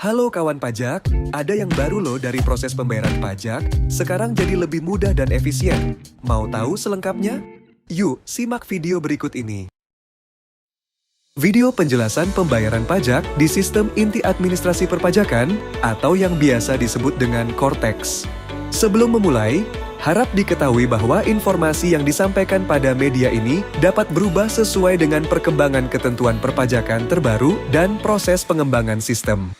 Halo kawan pajak, ada yang baru loh dari proses pembayaran pajak, sekarang jadi lebih mudah dan efisien. Mau tahu selengkapnya? Yuk, simak video berikut ini. Video penjelasan pembayaran pajak di sistem inti administrasi perpajakan atau yang biasa disebut dengan Cortex. Sebelum memulai, harap diketahui bahwa informasi yang disampaikan pada media ini dapat berubah sesuai dengan perkembangan ketentuan perpajakan terbaru dan proses pengembangan sistem.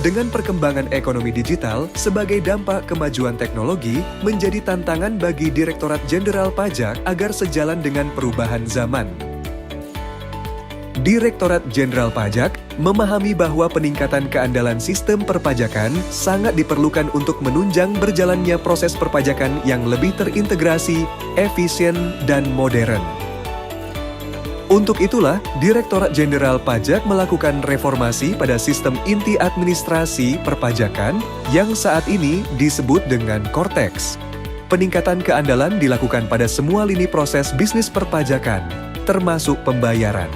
Dengan perkembangan ekonomi digital sebagai dampak kemajuan teknologi menjadi tantangan bagi Direktorat Jenderal Pajak agar sejalan dengan perubahan zaman. Direktorat Jenderal Pajak memahami bahwa peningkatan keandalan sistem perpajakan sangat diperlukan untuk menunjang berjalannya proses perpajakan yang lebih terintegrasi, efisien, dan modern. Untuk itulah, Direktorat Jenderal Pajak melakukan reformasi pada sistem inti administrasi perpajakan yang saat ini disebut dengan Cortex. Peningkatan keandalan dilakukan pada semua lini proses bisnis perpajakan, termasuk pembayaran.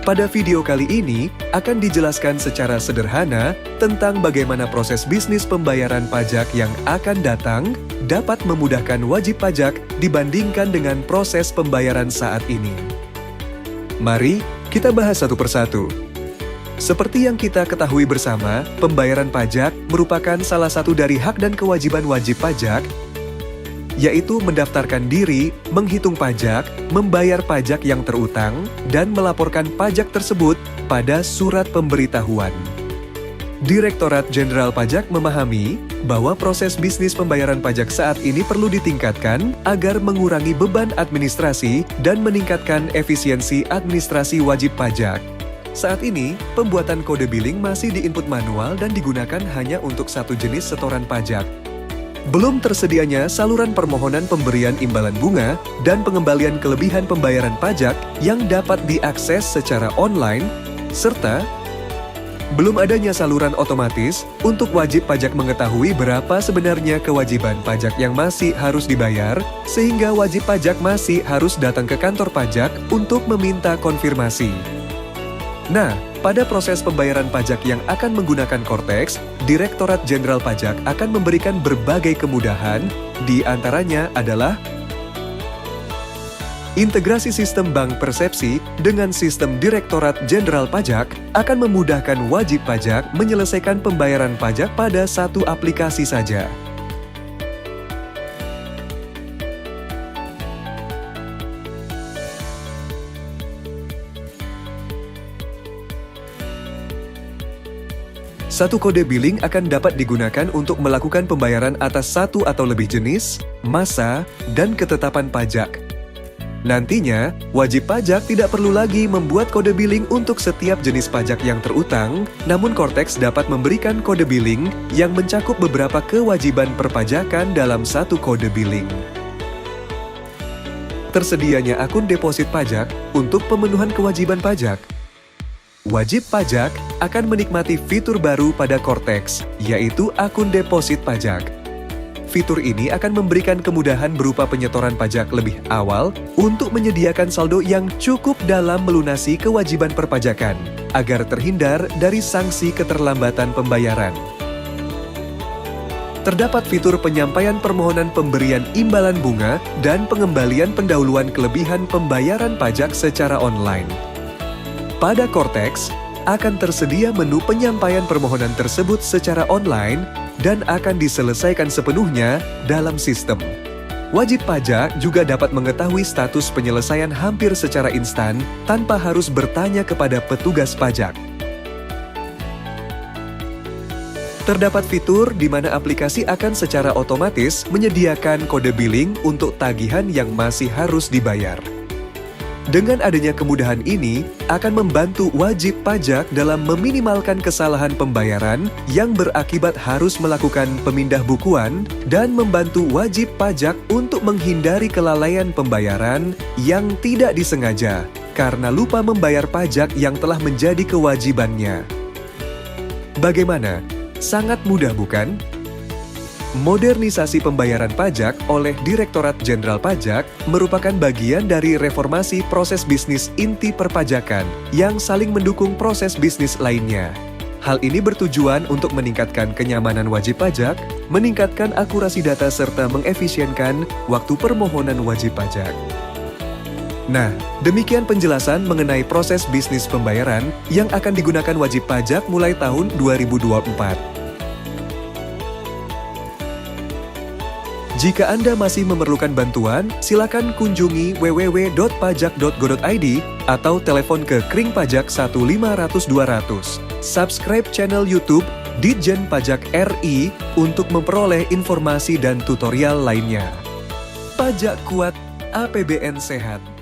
Pada video kali ini, akan dijelaskan secara sederhana tentang bagaimana proses bisnis pembayaran pajak yang akan datang dapat memudahkan wajib pajak dibandingkan dengan proses pembayaran saat ini. Mari kita bahas satu persatu. Seperti yang kita ketahui bersama, pembayaran pajak merupakan salah satu dari hak dan kewajiban wajib pajak, yaitu mendaftarkan diri, menghitung pajak, membayar pajak yang terutang, dan melaporkan pajak tersebut pada surat pemberitahuan. Direktorat Jenderal Pajak memahami bahwa proses bisnis pembayaran pajak saat ini perlu ditingkatkan agar mengurangi beban administrasi dan meningkatkan efisiensi administrasi wajib pajak. Saat ini, pembuatan kode billing masih diinput manual dan digunakan hanya untuk satu jenis setoran pajak. Belum tersedianya saluran permohonan pemberian imbalan bunga dan pengembalian kelebihan pembayaran pajak yang dapat diakses secara online, serta belum adanya saluran otomatis untuk wajib pajak mengetahui berapa sebenarnya kewajiban pajak yang masih harus dibayar, sehingga wajib pajak masih harus datang ke kantor pajak untuk meminta konfirmasi. Nah, pada proses pembayaran pajak yang akan menggunakan Cortex, Direktorat Jenderal Pajak akan memberikan berbagai kemudahan, di antaranya adalah integrasi sistem bank persepsi dengan sistem Direktorat Jenderal Pajak akan memudahkan wajib pajak menyelesaikan pembayaran pajak pada satu aplikasi saja. Satu kode billing akan dapat digunakan untuk melakukan pembayaran atas satu atau lebih jenis, masa, dan ketetapan pajak. Nantinya, wajib pajak tidak perlu lagi membuat kode billing untuk setiap jenis pajak yang terutang, namun Cortex dapat memberikan kode billing yang mencakup beberapa kewajiban perpajakan dalam satu kode billing. Tersedianya akun deposit pajak untuk pemenuhan kewajiban pajak. Wajib pajak akan menikmati fitur baru pada Cortex, yaitu akun deposit pajak. Fitur ini akan memberikan kemudahan berupa penyetoran pajak lebih awal untuk menyediakan saldo yang cukup dalam melunasi kewajiban perpajakan, agar terhindar dari sanksi keterlambatan pembayaran. Terdapat fitur penyampaian permohonan pemberian imbalan bunga dan pengembalian pendahuluan kelebihan pembayaran pajak secara online. Pada Cortex, akan tersedia menu penyampaian permohonan tersebut secara online dan akan diselesaikan sepenuhnya dalam sistem. Wajib pajak juga dapat mengetahui status penyelesaian hampir secara instan tanpa harus bertanya kepada petugas pajak. Terdapat fitur di mana aplikasi akan secara otomatis menyediakan kode billing untuk tagihan yang masih harus dibayar. Dengan adanya kemudahan ini, akan membantu wajib pajak dalam meminimalkan kesalahan pembayaran yang berakibat harus melakukan pemindah bukuan dan membantu wajib pajak untuk menghindari kelalaian pembayaran yang tidak disengaja karena lupa membayar pajak yang telah menjadi kewajibannya. Bagaimana? Sangat mudah, bukan? Modernisasi pembayaran pajak oleh Direktorat Jenderal Pajak merupakan bagian dari reformasi proses bisnis inti perpajakan yang saling mendukung proses bisnis lainnya. Hal ini bertujuan untuk meningkatkan kenyamanan wajib pajak, meningkatkan akurasi data serta mengefisienkan waktu permohonan wajib pajak. Nah, demikian penjelasan mengenai proses bisnis pembayaran yang akan digunakan wajib pajak mulai tahun 2024. Jika Anda masih memerlukan bantuan, silakan kunjungi www.pajak.go.id atau telepon ke Kring Pajak 1500 200. Subscribe channel YouTube Ditjen Pajak RI untuk memperoleh informasi dan tutorial lainnya. Pajak kuat, APBN sehat.